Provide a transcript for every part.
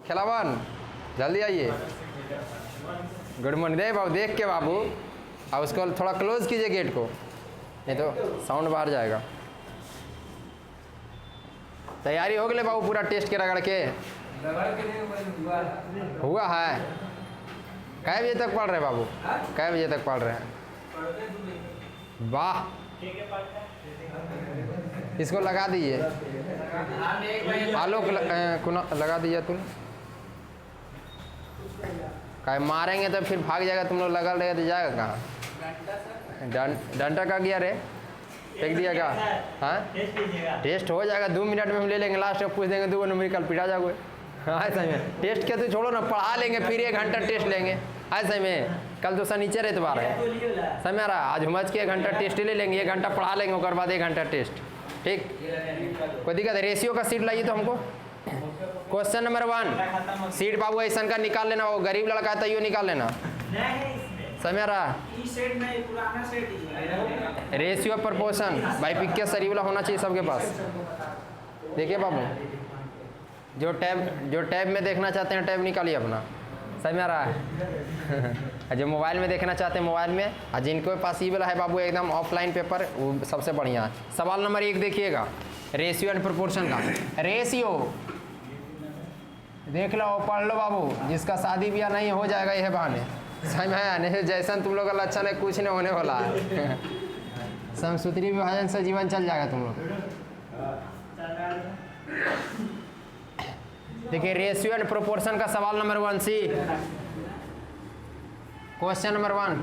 खिलावन जल्दी आइए। Good morning. दे बाबू देख के बाबू, और उसको थोड़ा क्लोज कीजिए गेट को, नहीं तो साउंड बाहर जाएगा। तैयारी हो गई बाबू पूरा टेस्ट के रगड़ के? हुआ है। कै बजे तक पढ़ रहे बाबू? कै बजे तक पढ़ रहे हैं? वाह, इसको लगा दीजिए, आलोक लगा दीजिए तुम। क्या मारेंगे तो फिर भाग जाएगा, तुम लोग लगा रहेगा तो जाएगा कहाँ? डंडा का गया रे, फेंक दिया क्या? हाँ टेस्ट हो जाएगा, 2 मिनट में हम ले लेंगे, लास्ट में पूछ देंगे 2 नंबर कल पिटा जाओगे। हाँ सही में टेस्ट क्या, तो छोड़ो ना, पढ़ा लेंगे फिर 1 घंटा टेस्ट लेंगे। ऐसे में कल तो शनिचर एतवार है, समय रहा आज समझ के 1 घंटा टेस्ट ले लेंगे, 1 घंटा पढ़ा लेंगे, उसके बाद 1 घंटा टेस्ट। ठीक, कोई दिक्कत है? रेशियो का सीट लाइए तो हमको। क्वेश्चन नंबर 1 सीट बाबू ऐसा का निकाल लेना, वो गरीब लड़का है तो यो निकाल लेना। समय रहा रेशियो प्रोपोर्शन भाई पिक्के सरी वाला होना चाहिए सबके पास। देखिए बाबू, जो टैब में देखना चाहते हैं टैब निकालिए अपना। समझ आ रहा है? जो मोबाइल में देखना चाहते हैं मोबाइल में, और जिनके पास ई वाला है बाबू एकदम ऑफलाइन पेपर, वो सबसे बढ़िया है। सवाल नंबर 1 देखिएगा, रेशियो एंड प्रोपोर्शन का। रेशियो देख लो, पढ़ लो बाबू, जिसका शादी ब्याह नहीं हो जाएगा यह बहाने। समझ में आया? नहीं जैसा तुम लोग का लक्षण है कुछ नहीं होने वाला है। समसूत्री विभाजन से जीवन चल जाएगा तुम लोग। देखिए रेशियो एंड प्रोपोर्शन का सवाल नंबर 1 सी, क्वेश्चन नंबर 1,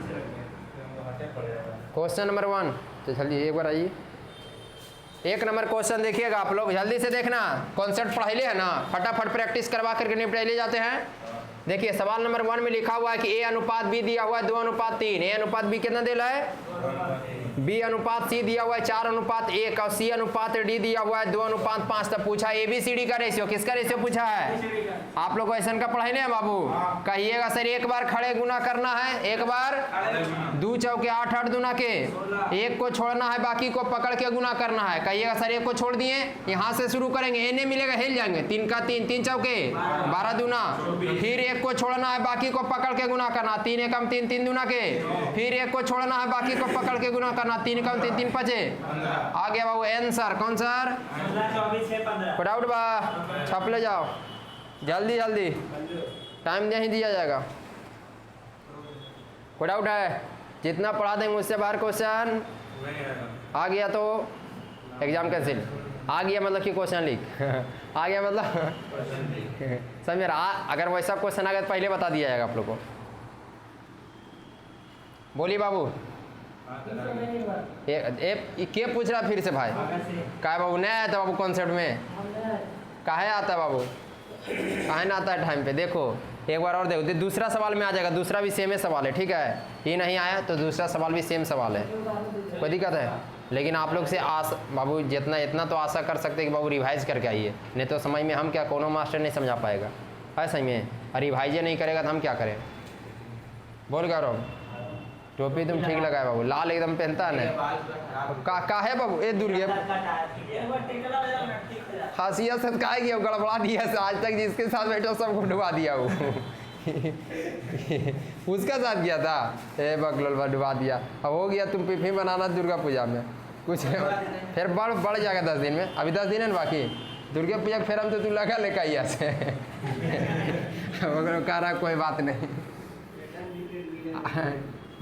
क्वेश्चन नंबर 1। तो जल्दी एक बार आइए, 1 नंबर क्वेश्चन देखिएगा आप लोग, जल्दी से देखना। कॉन्सेप्ट पढ़ाई है ना, फटाफट प्रैक्टिस करवा करके निपटा ले जाते हैं। देखिए सवाल नंबर 1 में लिखा हुआ है कि A अनुपात B दिया हुआ है 2:3, A अनुपात B कितना दिया है, B अनुपात C दिया हुआ है 4:1, और C अनुपात D दिया हुआ है 2:5। तब पूछा ABCD का रेशियो, किसका रेशियो पूछा है? आप लोग को ऐसा का पढ़ाई नहीं है बाबू? कहिएगा सर 1 बार खड़े गुना करना है, 1 बार 2 चौके 8 8 दूना के, 1 को छोड़ना है बाकी को पकड़ के गुना करना है। कहिएगा सर 1 को छोड़ दिए, यहाँ से शुरू करेंगे, एने मिलेगा हिल जाएंगे, 3 का 3, 3 चौके 12 दूना, फिर 1 को छोड़ना है बाकी को पकड़ के गुना करना, 3 एकम 3, 3 दूना के, फिर 1 को छोड़ना है बाकी को पकड़ के गुना करना, 3 एकम 3, 3 5 आ गया बाबू आंसर। कौन सर? फटाफट बा छाप ले जाओ, जल्दी जल्दी, टाइम नहीं दिया जाएगा। कोई डाउट है? जितना पढ़ा देंगे उससे बाहर क्वेश्चन आ गया तो एग्जाम कैंसिल। आ गया मतलब कि क्वेश्चन लीक आ गया मतलब समझ रहा। अगर वैसा क्वेश्चन आ गया तो पहले बता दिया जाएगा आप लोग को। बोलिए बाबू, क्या पूछ रहा फिर से भाई? क्या बाबू नहीं आया था बाबू कॉन्सेप्ट में? काहे आता है बाबू? काहे ना आता है टाइम पे? देखो एक बार और देखो, दूसरा सवाल में आ जाएगा, दूसरा भी सेम सवाल है। ठीक है, ये नहीं आया तो दूसरा सवाल भी सेम सवाल है, कोई दिक्कत है? लेकिन आप लोग से आस बाबू जितना इतना तो आशा कर सकते हैं कि बाबू रिवाइज करके आइए, नहीं तो समझ में हम क्या, कोनो मास्टर नहीं समझा पाएगा है सही में। और रिवाइज नहीं करेगा तो हम क्या करें? बोल गौरव, टोपी तुम ठीक लगाए बाबू, लाल एकदम पहनता है ना। का है बाबू? ए दूर हंसिया से का गया, गड़बड़ा दिया से आज तक जिसके साथ बैठो सबको डुबा दिया वो उसका साथ किया था, ए बकलोल डुबा दिया। अब हो गया, तुम पिफी बनाना दुर्गा पूजा में कुछ फिर बढ़ जाएगा 10 दिन में। अभी 10 दिन है ना बाकी, दुर्गा पूजा फिर हम तो तू लगा लेकर आइया से कह रहा कोई बात नहीं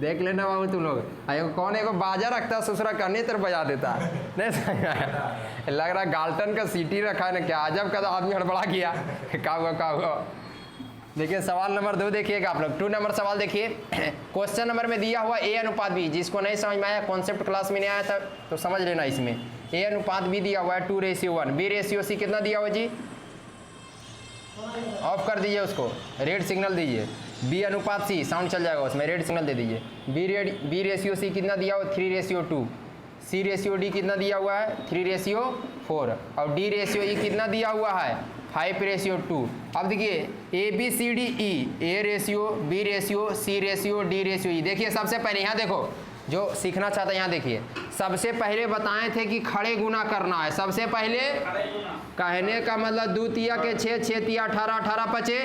देख लेना बाबू तुम लोग। कौन एक बाजा रखता है ससुरा करने तरफ बजा देता नहीं लग रहा गाल्टन का सीटी रखा है ना क्या, अजब का आदमी हड़बड़ा किया। क्या हुआ? देखिए सवाल नंबर 2 देखिएगा आप लोग। 2 नंबर सवाल देखिए, क्वेश्चन नंबर में दिया हुआ A अनुपात B, जिसको नहीं समझ में आया, कॉन्सेप्ट क्लास में नहीं आया था तो समझ लेना। इसमें A अनुपात B दिया हुआ है 2:1, B रेशियो C कितना दिया हुआ जी? ऑफ कर दीजिए उसको, रेड सिग्नल दीजिए। B अनुपात C साउंड चल जाएगा उसमें, रेड सिग्नल दे दीजिए। B रेशियो C कितना दिया हुआ? 3:2। C रेशियो D कितना दिया हुआ है? 3:4। और D रेशियो E कितना दिया हुआ है? 5:2। अब देखिए ABCDE, A ratio, B ratio, C ratio, D ratio E। देखिए सबसे पहले यहाँ देखो जो सीखना चाहता है यहाँ देखिए, सबसे पहले बताए थे कि खड़े गुना करना है। सबसे पहले कहने का मतलब 2 तिया के 6, 6 तिया 18, 18 पचे।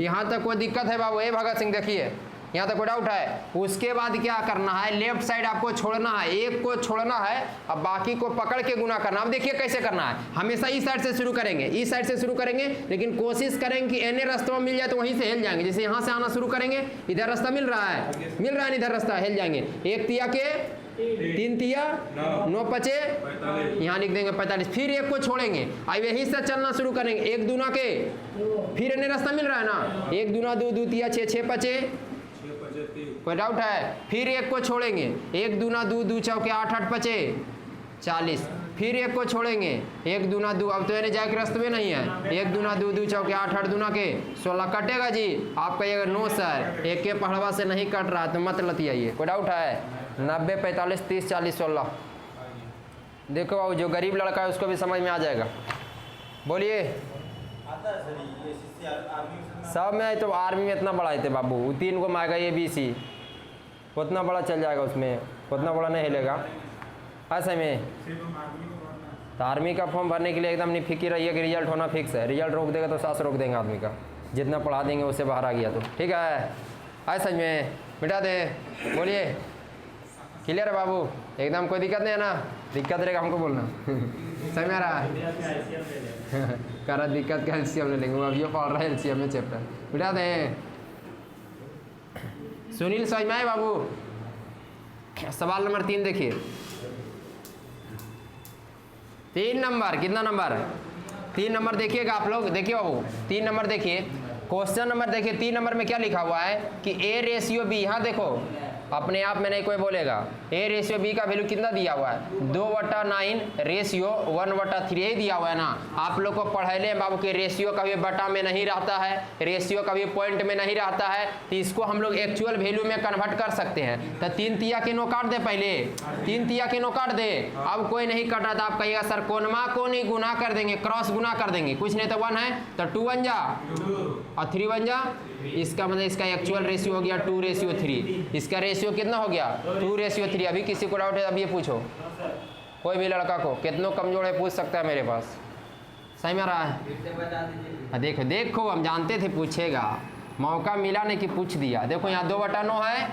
यहाँ तक कोई दिक्कत है बाबू? भगत सिंह देखिए, यहाँ तक कोई डाउट है? उसके बाद क्या करना है, लेफ्ट साइड आपको छोड़ना है, एक को छोड़ना है, अब बाकी को पकड़ के गुना करना। अब देखिए कैसे करना है, हमेशा इस साइड से शुरू करेंगे, इस साइड से शुरू करेंगे, लेकिन कोशिश करेंगे कि एने रास्ता में मिल जाए तो वहीं से हिल जाएंगे। जैसे यहाँ से आना शुरू करेंगे, इधर रास्ता मिल रहा है, इधर रास्ता, हिल जाएंगे। 1 तिया के 3 तिया 9 पचे, यहाँ लिख देंगे 45। फिर एक को छोड़ेंगे, अब यहीं से चलना शुरू करेंगे, 1 दूना के, फिर एने रास्ता मिल रहा है ना, 1 दूना 2, 2 तिया 6, 6 पचे, कोई डाउट है? फिर एक को छोड़ेंगे, 1 दूना 2, 2 चौके 8, 8 पचे 40। फिर एक को छोड़ेंगे, 1 दूना 2, अब तो यानी जाए के रास्ते में नहीं है, 1 दूना 2, 2 चौके 8, 8 दूना के 16 कटेगा जी। आप कहिएगा नो सर, एक के पढ़वा से नहीं कट रहा, तो मत लतियाइए। कोई डाउट है? 90, 45, 30, 40, 16। देखो बाबू, जो गरीब लड़का है उसको भी समझ में आ जाएगा। बोलिए। सब में तो आर्मी में इतना बड़ा थे बाबू, 3 को मांगा ABC, उतना बड़ा चल जाएगा उसमें, उतना बड़ा नहीं हिलेगा ऐसे में। तो आर्मी का फॉर्म भरने के लिए एकदम नहीं फिक्र रहिए कि रिजल्ट होना फिक्स है। रिजल्ट रोक देगा तो सांस रोक देंगे आदमी का, जितना पढ़ा देंगे उससे बाहर आ गया तो ठीक है। ऐसा में मिटा दे। बोलिए, क्लियर है बाबू? एकदम कोई दिक्कत नहीं है ना? दिक्कत रहेगा हमको बोलना। समझ में आ रहा है? करा दिक्कत का LCM ले लेंगे, अभी पढ़ रहा है LCM में चैप्टर। मिटा दे। सुनील समझ में आए बाबू? सवाल नंबर 3 देखिए, 3 नंबर, कितना नंबर? 3 नंबर देखिएगा आप लोग। देखिए बाबू 3 नंबर देखिए, क्वेश्चन नंबर देखिए। 3 नंबर में क्या लिखा हुआ है कि A/B, यहाँ देखो अपने आप में नहीं कोई बोलेगा, A/B का वैल्यू कितना दिया हुआ है? 2/9 रेशियो 1/3 यही दिया हुआ है ना। आप लोग को पढ़ाइले बाबू के रेशियो कभी बटा में नहीं रहता है, रेशियो कभी पॉइंट में नहीं रहता है, तो इसको हम लोग एक्चुअल वैल्यू में कन्वर्ट कर सकते हैं। तो 3 तिया के नो काट दे, पहले 3 तिया के नो काट दे। अब कोई नहीं कट रहा था, आप कहिएगा सर कोनमा को नहीं गुना कर देंगे, क्रॉस गुना कर देंगे, कुछ नहीं तो 1 है तो 2 1 जा और 3 1 जा। इसका मतलब इसका एक्चुअल रेशियो हो गया 2/3। इसका रेशियो कितना हो गया? 2/3। अभी किसी को डाउट है? अब ये पूछो, कोई भी लड़का को, कितनों कमजोर है पूछ सकता है मेरे पास। सही में आ रहा है? देखो देखो, हम जानते थे पूछेगा, मौका मिला नहीं कि पूछ दिया। देखो यहाँ 2/9 है,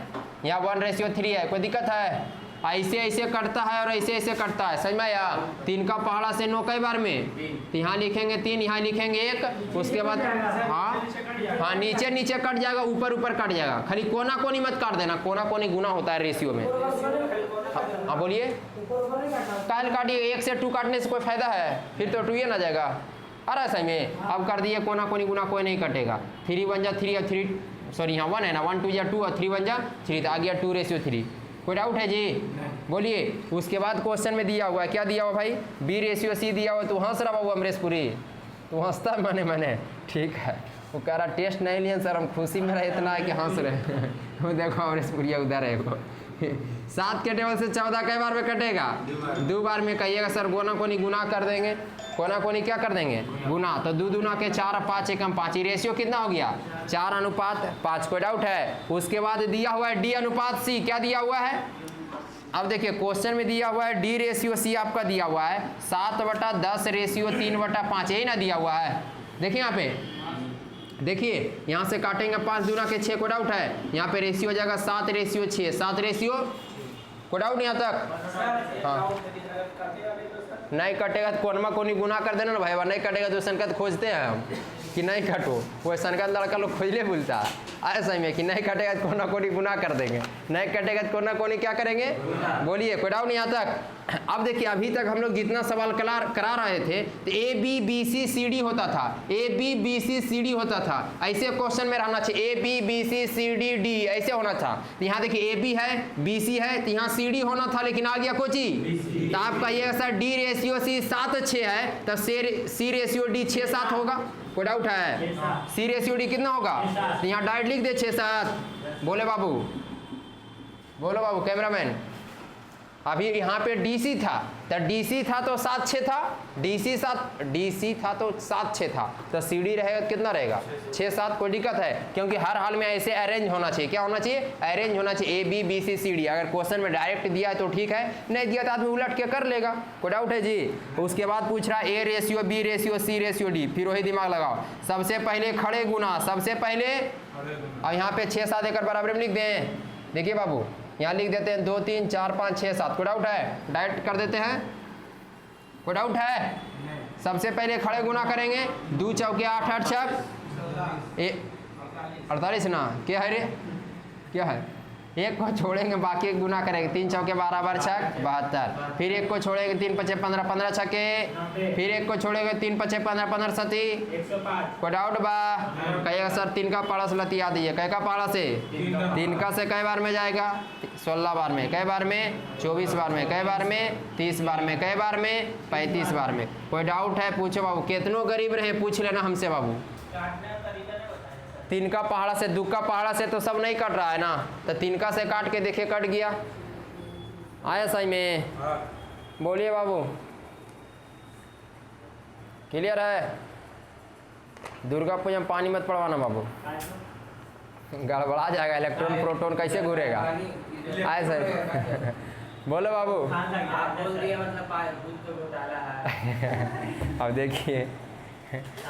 यहाँ 1/3 है, कोई दिक्कत है? ऐसे ऐसे कटता है और ऐसे ऐसे कटता है, समझ में आया? 3 का पहाड़ा से 9 कई बार में, तो यहाँ लिखेंगे 3, यहाँ लिखेंगे 1, उसके बाद हाँ नीचे नीचे कट जाएगा, ऊपर ऊपर कट जाएगा। खाली कोना कोनी मत काट देना, कोना कोनी गुना होता है रेशियो में। हाँ बोलिए, काल काटिए, 1 से 2 काटने से कोई फायदा है? फिर तो 2 ही ना जाएगा। अरे सही में अब कर दिए कोना कोनी गुना, कोई नहीं कटेगा। 3 1 जा 3 और 3, सॉरी यहाँ 1 है ना, 1 2 जा 2 और 3 1 जा 3, तो आ गया 2/3। कोई डाउट है जी? बोलिए। उसके बाद क्वेश्चन में दिया हुआ है, क्या दिया हुआ भाई? B/C दिया हुआ। तू हंस रहा बाबू अमरेशपुरी, तू हंसता मैंने ठीक है। वो कह रहा टेस्ट नहीं लिए सर, हम खुशी में रहे इतना है कि हंस रहे। वो देखो अमरेशपुरिया उधर है वो। 7 के टेबल से 14 कई बार में कटेगा? 2 बार में। कहिएगा सर कोना कोनी गुना कर देंगे, कोना कोनी क्या कर देंगे? गुना। तो 2 दूना के 4 और 5 एकम 5, रेशियो कितना हो गया? 4/5। कोई डाउट है? उसके बाद दिया हुआ है D/C, क्या दिया हुआ है? अब देखिए क्वेश्चन में दिया हुआ है D/C आपका दिया हुआ है 7/10 रेशियो 3/5, यही ना दिया हुआ है। देखिए यहाँ पे, देखिए यहाँ से काटेंगे 5 दूना के 6, को डाउट है? यहाँ पे रेशियो हो जाएगा 7/6, 7 को डाउट यहाँ तक? हाँ नहीं कटेगा तो कोनमा कोनी गुना कर देना ना भाई, नहीं कटेगा तो संकट खोजते हैं हम कि नहीं कटो, वो संकट लड़का लोग खोजले बोलता है ऐसा में कि नहीं कटेगा तो कोना कोनी गुना कर देंगे, नहीं कटेगा तो कोना कोनी क्या करेंगे? बोलिए, कोई डाउट नहीं यहाँ तक? अब देखिए अभी तक हम लोग जितना सवाल करा रहे थे तो ABBCCD होता था, ABBCCD होता था, ऐसे क्वेश्चन में रहना चाहिए ABBCCDD ऐसे होना था। तो यहाँ देखिए AB है, BC है, तो यहाँ CD होना था, लेकिन आ गया कोची। तो आप कहिएगा सर D/C 7/6 है, तब C/D 6/7 होगा। कोई डाउट है? C/D कितना होगा? तो यहाँ डायरेक्ट लिख दे 6/7। बोले बाबू, बोलो बाबू कैमरामैन, अभी यहाँ पे DC था, तो DC था तो 7 6 था, DC था तो 7 6 था, तो CD रहेगा कितना रहेगा 6 7। कोई दिक्कत है? क्योंकि हर हाल में ऐसे अरेंज होना चाहिए। क्या होना चाहिए? अरेंज होना चाहिए, ABBCCD। अगर क्वेश्चन में डायरेक्ट दिया है तो ठीक है, नहीं दिया तो आदमी उलट के कर लेगा। कोई डाउट है जी? उसके बाद पूछ रहा है A ratio B ratio C ratio D, फिर वही दिमाग लगाओ। सबसे पहले खड़े गुना, सबसे पहले, और यहाँ पे 6 7 एकड़ बराबर में लिख दें। देखिए बाबू, यहाँ लिख देते हैं 2 3 4 5 6 7। कोई डाउट है? डायरेक्ट कर देते हैं। कोई डाउट है? सबसे पहले खड़े गुना करेंगे, 2 चौके 8 8 छक 48 ना, क्या है रे, क्या है? एक को छोड़ेंगे, बाकी एक गुना करेंगे, 3 चौके 12 बार छक 72। फिर एक को छोड़ेंगे, 3 5 15 15 छके। फिर एक को छोड़ेंगे, 3 5 15 15 सती 105। कोई डाउट बा? कहेगा सर 3 का पारस लतिया दिए, कै का पारस है? 3 का से कई बार में जाएगा? 16 बार में। कई बार में? 24 बार में। कई बार में? 30 बार में। कई बार में? 35 बार में। कोई डाउट है? पूछो बाबू। कितनों गरीब रहे पूछ लेना हमसे बाबू। 3 का पहाड़ा से 2 का पहाड़ा से तो सब नहीं कट रहा है ना, तो 3 का से काट के देखिए, कट गया। आया सही में? बोलिए बाबू, क्लियर है? दुर्गा पूजा में पानी मत पड़वाना बाबू, गड़बड़ा जाएगा, इलेक्ट्रॉन प्रोटॉन कैसे घूरेगा। आए सर बोलो बाबू। अब देखिए,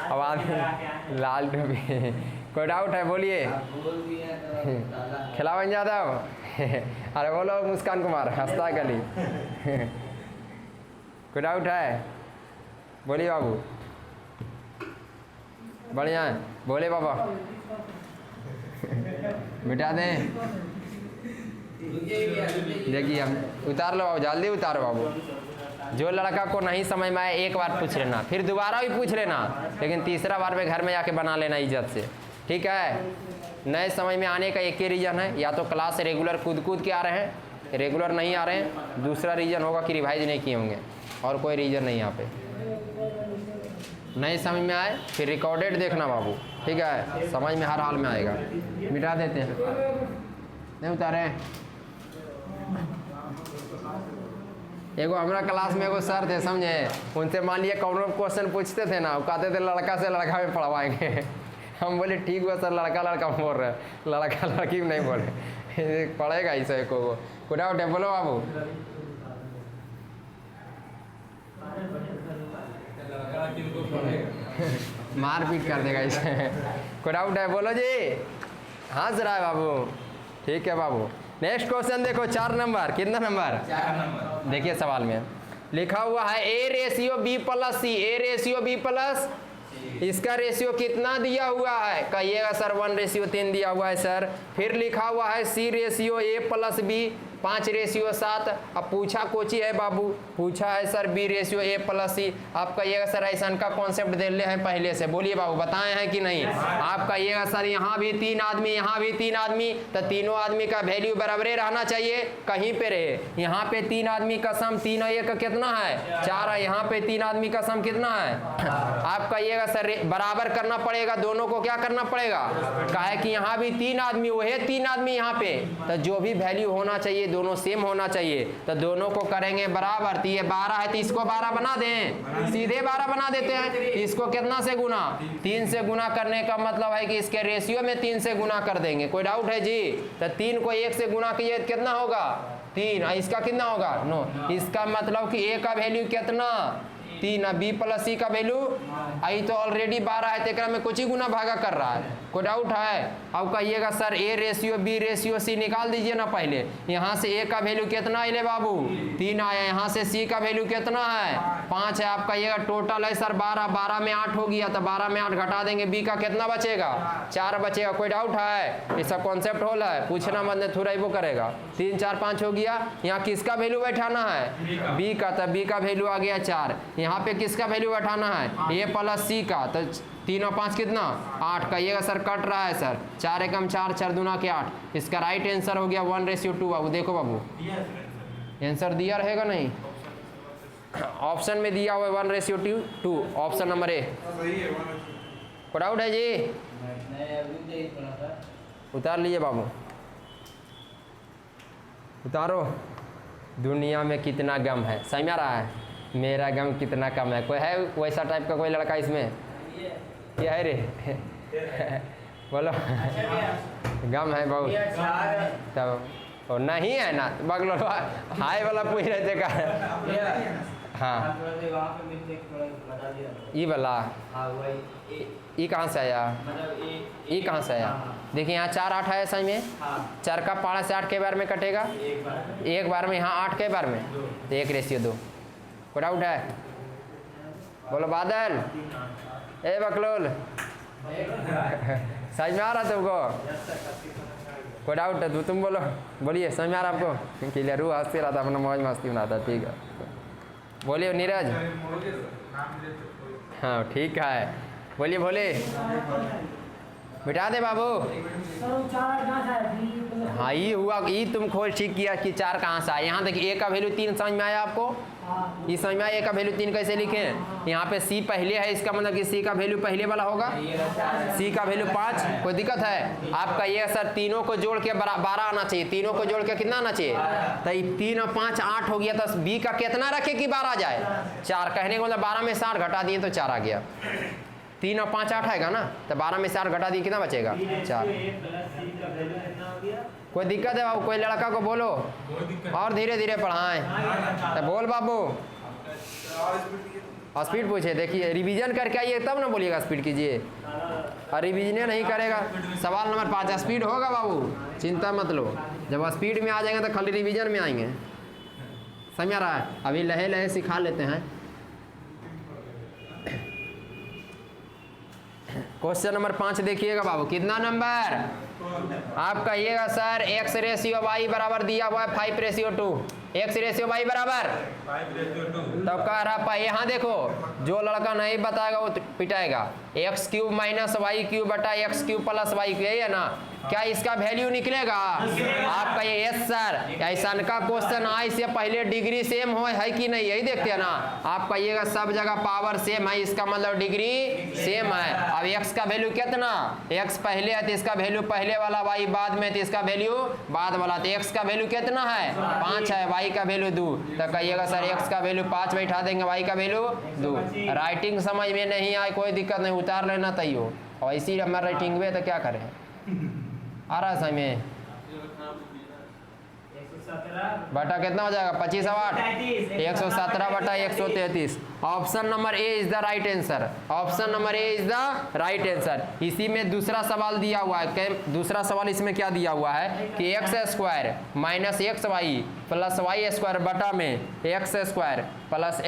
अब आदमी लाल टोपी। कोई डाउट है? बोलिए। खिलावन यादव अरे बोलो मुस्कान कुमार, हंसता गली। कोई डाउट है? बोलिए बाबू। बढ़िया है, बोले बाबा। मिटा दें? देखिए हम उतार लो बाबू, जल्दी उतारो बाबू। जो लड़का को नहीं समझ में आए एक बार पूछ लेना, फिर दोबारा भी पूछ लेना, लेकिन तीसरा बार में घर में जाके बना लेना इज्जत से, ठीक है? नए समझ में आने का एक ही रीज़न है, या तो क्लास रेगुलर कूद के आ रहे हैं, रेगुलर नहीं आ रहे हैं। दूसरा रीज़न होगा कि रिवाइज नहीं किए होंगे, और कोई रीज़न नहीं यहाँ पे। नहीं समझ में आए फिर रिकॉर्डेड देखना बाबू, ठीक है? समझ में हर हाल में आएगा। मिटा देते हैं, नहीं उतारे। एगो हमारा क्लास में एगो सर थे, समझे? उनसे मान लिया कौन क्वेश्चन पूछते थे ना, वो कहते थे लड़का से लड़का में पढ़वाएंगे। हम बोले ठीक हुआ सर, लड़का लड़का बोल रहे हैं, लड़का लड़की में नहीं बोले। पढ़ेगा ही सर को डाउट है? बोलो बाबू। मार पीट कर देगा इसे। कोई डाउट है? बोलो जी। हंस रहा है बाबू, ठीक है बाबू। नेक्स्ट क्वेश्चन देखो, 4 नंबर। कितना नंबर? 4 नंबर। देखिए सवाल में लिखा हुआ है A ratio B plus C। A ratio B plus, इसका रेशियो कितना दिया हुआ है? कहिएगा सर 1 रेशियो 3 दिया हुआ है सर। फिर लिखा हुआ है C ratio A plus B 5 ratio 7। अब पूछा कोची है बाबू? पूछा है sir B ratio A plus C। आप कहिएगा सर ऐसा का कॉन्सेप्ट दे ले हैं पहले से। बोलिए बाबू, बताए हैं कि नहीं? आप कहिएगा सर यहाँ भी 3 आदमी, यहाँ भी 3 आदमी, तो तीनों आदमी का वैल्यू बराबर रहना चाहिए, कहीं पे रहे। यहाँ पे 3 आदमी का सम 3 और 1 कितना है? 4 है। यहाँ पे 3 आदमी का सम कितना है? आप कहिएगा सर बराबर करना पड़ेगा, दोनों को क्या करना पड़ेगा? काहे कि यहाँ भी 3 आदमी, वही 3 आदमी यहाँ पे, तो जो भी वैल्यू होना चाहिए दोनों सेम होना चाहिए, तो दोनों को करेंगे बराबर। तो ये 12 है तो इसको 12 बना दें, सीधे 12 बना देते हैं। इसको कितना से गुना? 3 से गुना करने का मतलब है कि इसके रेशियो में 3 से गुना कर देंगे। कोई डाउट है जी? तो 3 को 1 से गुना किए कितना होगा? 3। इसका कितना होगा? 9। इसका मतलब कि A का वैल्यू कितना? 3। B प्लस C का वैल्यू आई तो ऑलरेडी 12 है, तो में कुछ ही गुना भागा कर रहा है। कोई डाउट है? अब कहिएगा sir A ratio B ratio C निकाल दीजिए ना पहले। यहाँ से A का वैल्यू कितना आए बाबू? 3 आया। यहाँ से C का वैल्यू कितना है? 5 है। आप कहिएगा टोटल है सर 12, 12 में 8 हो गया, तो 12 में 8 घटा देंगे, B का कितना बचेगा? 4 बचेगा। कोई डाउट है? इसका कॉन्सेप्ट होला है, पूछना मत, थोड़ा वो करेगा। 3 4 5 हो गया। यहाँ किसका वैल्यू बैठाना है? B का, तो B का वैल्यू आ गया 4। यहाँ पे किसका वैल्यू बैठाना है? A प्लस C का, तो 3 और 5 कितना? 8। कहिएगा सर कट रहा है सर, 4 एकम 4, 4 दूना के 8। इसका राइट आंसर हो गया 1 रेशियो 2 बाबू। देखो बाबू आंसर दिया रहेगा नहीं, ऑप्शन में दिया हुआ है 1 रेशियो 2, ऑप्शन नंबर A। कोई डाउट है जी? उतार लीजिए बाबू, उतारो। दुनिया में कितना गम है, समझ में आ रहा है? मेरा गम कितना कम है। कोई है वैसा टाइप का कोई लड़का इसमें? क्या है रे? बोलो। गम है बहुत तब, और नहीं है ना बगलो हाय वाला पूछ रहे थे का। हाँ ये वाला ये कहाँ से आया? ये कहाँ से आया? देखिए यहाँ 4 8 है सही में। 4 का पारा से 8 के बार में कटेगा, एक बार में। यहाँ 8 के बार में तो 1:2। कोई डाउट है? बोलो बादल। ए बकलोल समझ में आ रहा तुमको? कोई डाउट है तो तुम बोलो, बोलिए। समझ में आ रहा आपको? क्लियर हुआ? हंसते रहा था, अपना मौज मस्ती बनाता। ठीक है, बोलिए नीरज। हाँ ठीक है, बोलिए भोले। बिठा दे बाबू। हाँ ये हुआ, ये तुम खोल ठीक किया कि 4 कहाँ से आया। यहाँ देखिए ए का वैल्यू 3 समझ में आया आपको? ये समझ में आया? ए का वैल्यू 3 कैसे लिखें? यहाँ पे सी पहले है, इसका मतलब कि सी का वैल्यू पहले वाला होगा। सी का वैल्यू 5। कोई दिक्कत है? आपका ये सर तीनों को जोड़ के 12 आना चाहिए। तीनों को जोड़ के कितना आना चाहिए? तो 3 और 5 8 हो गया। तो बी का कितना रखे कि 12 आ जाए? 4। कहने का मतलब 12 में 7 घटा दिए तो 4 आ गया। 3 और 5 8 आएगा ना, तो 12 में 4 घटा दिए कितना बचेगा? 4। कोई दिक्कत है बाबू? कोई लड़का को बोलो और धीरे धीरे पढ़ाएं। तो बोल बाबू। स्पीड पूछे, देखिए रिवीजन करके आइए तब ना बोलिएगा स्पीड कीजिए। और रिवीजन नहीं करेगा। सवाल नंबर 5 स्पीड होगा बाबू, चिंता मत लो। जब स्पीड में आ जाएंगे तो खाली रिवीजन में आएंगे। समझ आ रहा है? अभी लहे लहे सिखा लेते हैं। क्वेश्चन नंबर 5 देखिएगा बाबू। कितना नंबर आप कहिएगा? सर x/y बराबर दिया हुआ है 5:2। x/y बराबर 5:2। तब कह रहा यहाँ देखो, जो लड़का नहीं बताएगा वो पिटाएगा। x³ - y³ बटा x³ + y, यही है ना? क्या इसका वैल्यू निकलेगा? आपका ये यस सर, ऐसा का क्वेश्चन आए से पहले डिग्री सेम हो है कि नहीं, यही देखते हैं ना। आप कहिएगा सब जगह पावर सेम है, इसका मतलब डिग्री सेम है। अब x का वैल्यू कितना? x पहले है तो इसका वैल्यू पहले वाला, y बाद में तो इसका वैल्यू बाद वाला। तो x का वैल्यू कितना है? 5 है, y का वैल्यू 2। तो कहिएगा सर x का वैल्यू 5 बैठा देंगे, y का वैल्यू 2। राइटिंग समझ में नहीं आए कोई दिक्कत नहीं, उतार लेना तैयो। और इसी हमारा राइटिंग में तो क्या करें? आ रहा है में बटा कितना हो जाएगा? 25 और 8 117 बटा 133। Option number A is the right answer. Option number A is the right answer. इसी में दूसरा सवाल दिया हुआ है। दूसरा सवाल इसमें क्या दिया हुआ है कि x² - xy + y² बटा में x² +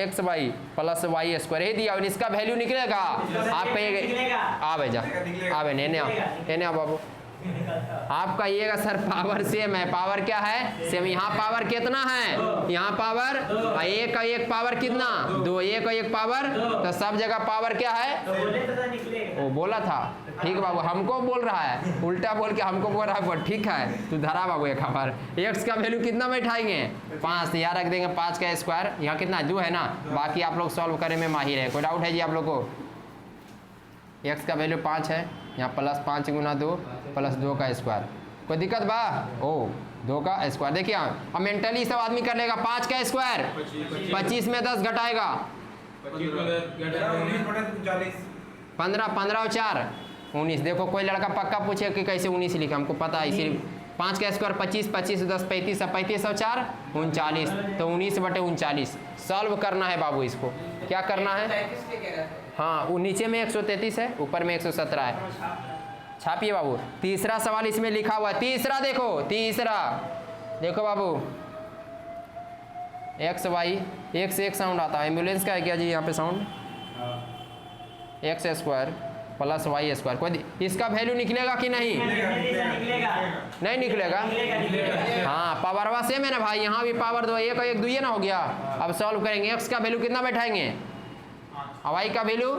xy + y², ये दिया। और इसका वैल्यू निकलेगा। आप कहिएगा आवे जा, आवे ने बाबू। आप कहिएगा सर पावर सेम है। पावर क्या है? सेम। यहाँ पावर कितना है? यहाँ पावर 1 का 1 पावर कितना? 2। 1 का 1 पावर, तो सब जगह पावर क्या है? वो बोला था। ठीक बाबू, हमको बोल रहा है, उल्टा बोल के हमको बोल रहा है। ठीक है, तू धरा बाबू एक खबर। x का वैल्यू कितना बैठाएंगे? 5। तो यहाँ रख देंगे 5 का स्क्वायर। यहाँ कितना? 2 है ना। बाकी आप लोग सॉल्व करने में माहिर है। कोई डाउट है जी आप लोग को? x का वैल्यू 5 है, यहाँ +5 × 2 + 2 का स्क्वायर। कोई दिक्कत बा? ओ 2 का स्क्वायर। देखिए अब मेंटली सब आदमी कर लेगा। 5 का स्क्वायर 25 में 10 घटाएगा 15, 15 और 4 19। देखो कोई लड़का पक्का पूछे कि कैसे 19 लिखा, हमको पता है इसीलिए। 5 का स्क्वायर 25, 25 10 35, 35 और 4 39। तो 19/39 सॉल्व करना है बाबू। इसको क्या करना है? हाँ, वो नीचे में 133 है, ऊपर में 117 है। छापिए बाबू। तीसरा सवाल इसमें लिखा हुआ है। तीसरा देखो बाबू, x y, एक से एक साउंड आता है। एम्बुलेंस का है क्या जी यहाँ पे साउंड? x² + y²। कोई इसका वैल्यू निकलेगा कि नहीं? नहीं निकलेगा। हाँ, पावरवा सेम है ना भाई। यहाँ भी पावर 2, 1 1 2 ये ना हो गया। अब सॉल्व करेंगे। x का वैल्यू कितना बैठाएंगे? y का वैल्यू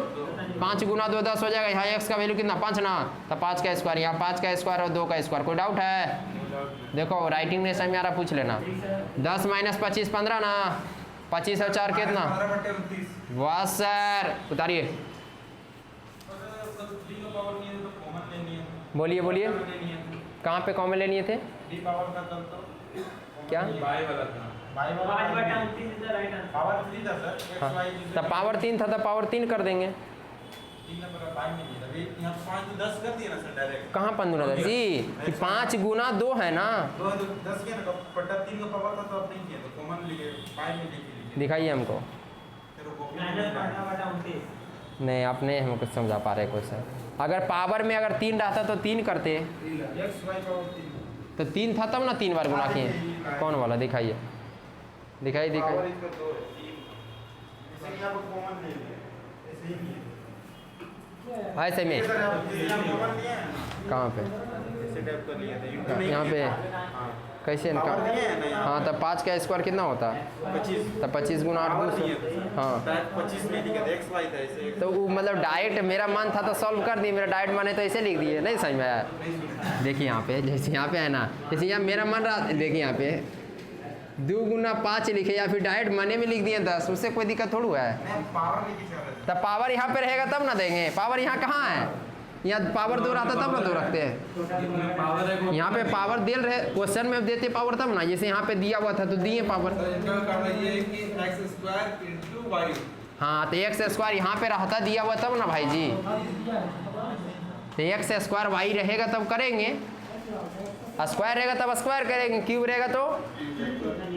5 × 2 10 हो जाएगा। यहाँ x का वैल्यू कितना? 5 ना। तो 5 का स्क्वायर, यहाँ 5 का स्क्वायर और 2 का स्क्वायर। कोई डाउट है? देखो राइटिंग में समझ में आ रहा, पूछ लेना। 10 - 25 15 ना। 25 और 4 कितना? वाह सर, उतारिए। बोलिए कहाँ पे कॉमन लेनी थे? क्या पावर 3 था सर, हाँ, XY तब पावर 3 था, तब पावर 3 कर देंगे। 3 नंबर का पाई में नहीं था, यहाँ 5 तो 10 कर दिया ना सर डायरेक्ट। कहाँ 15 जी, कि 5 गुना 2 है ना, 2 तो 10 किया ना, बटा 3 का पावर था तो अब नहीं किया, तो कॉमन लिए पाई में लिखिए। दिखाइए हमको। फिर वो कॉपी नहीं, आप नहीं हमको समझा पा रहे क्वेश्चन। अगर पावर में अगर 3 रहता तो 3 करते, XY पावर 3 तो 3 था तब ना 3 बार गुना किए। कौन वाला दिखाइए, दिखाइए पावर दिखाइए। इसका 2 है, 3 इसे यहाँ पर कॉमन ले लिया, ऐसे ही नहीं है ऐसे में सर, आप यहाँ कॉमन लिए हैं कहाँ पे, ऐसे टाइप का लिए थे यहाँ पे हाँ कैसे इनका, पावर दिए हैं ना यहाँ हाँ, तब 5 का स्क्वायर कितना होता है, 25 तब 25 गुना 8 पावर 200। दिए थे। हाँ, शायद 25 में लिखा था, XY था ऐसे। तो वो मतलब डायरेक्ट मेरा मन था तो सॉल्व कर दिए, मेरा डायरेक्ट मन है तो ऐसे लिख दिए, नहीं समझ में आया। देखिए यहाँ पे, जैसे यहाँ पे है ना, जैसे यहाँ मेरा मन रहा, देखिए यहाँ पे 2 गुना 5 लिखे या फिर डायरेक्ट मने में लिख दिए 10, उससे कोई दिक्कत थोड़ी हुआ है। मैं पावर लेके चल रहा था। तब पावर यहाँ पे रहेगा तब ना देंगे, पावर यहाँ कहाँ है, यहाँ पावर 2 रहता तब ना 2 रखते हैं। यहाँ पे पावर दे रहे, क्वेश्चन में देते पावर तब ना, जैसे यहाँ पे दिया हुआ था तो दिए पावर। हाँ, तो एक्स स्क्वायर यहाँ पे रहता दिया हुआ तब ना भाई जी, तो एक्स स्क्वायर वाई रहेगा तब करेंगे, स्क्वायर रहेगा तब स्क्वायर करेंगे, क्यूब रहेगा तो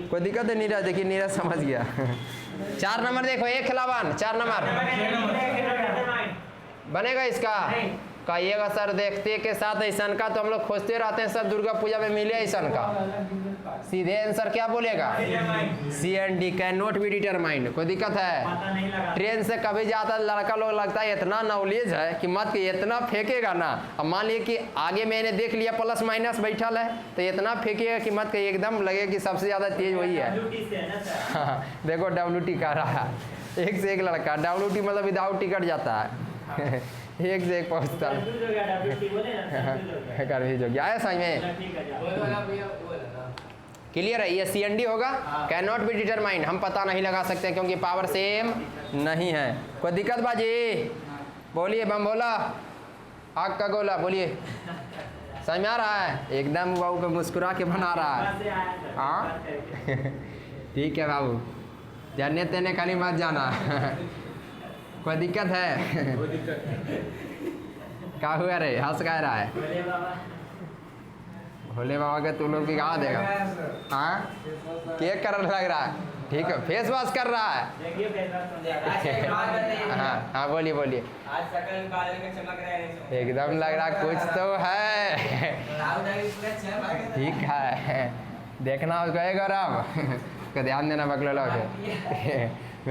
कोई दिक्कत नहीं रहा। देखिए नीरज समझ गया। 4 नंबर देखो, एक खिलावन 4 नंबर बनेगा इसका। कहिएगा सर देखते के साथ ऐसन का तो हम लोग खोजते रहते हैं सर, दुर्गा पूजा में मिले ऐसन का। सीधे आंसर क्या बोलेगा, C and D can not be determined. कोई दिक्कत है, ट्रेन से कभी जाता लड़का लोग लगता है इतना नॉलेज है कि मत कि इतना फेंकेगा ना। अब मान लिए कि आगे मैंने देख लिया प्लस माइनस बैठल है तो इतना फेंकेगा कि मत कि एकदम लगे कि सबसे ज़्यादा तेज वही है। हाँ, देखो WT कह रहा है, एक से एक लड़का, WT मतलब विदाउट टिकट जाता है। एक से एक पहुँचता है, कन्फ्यूज हो गया है समझ में। क्लियर है, ये CND होगा, कैन नॉट बी डिटरमाइंड, हम पता नहीं लगा सकते क्योंकि पावर सेम नहीं है। कोई दिक्कत बाजी, बोलिए बम बोला, आग का गोला बोलिए, समझ में आ रहा है, एकदम बाबू को मुस्कुरा के बना रहा है। हाँ ठीक है बाबू, जाने तेने खाली मत जाना। कोई दिक्कत है, क्या हुआ रे, हंस कह रहा है। भोले बाबा के तू लोग भी कहा देगा। हाँ, केक कर लग रहा है, ठीक है, फेस वॉश कर रहा है। हाँ हाँ, बोलिए बोलिए। आज सकल बादल का चमक रहा है, एकदम लग रहा कुछ तो है। ठीक है, देखना उसको है गौरव, ध्यान देना बकलो लोग।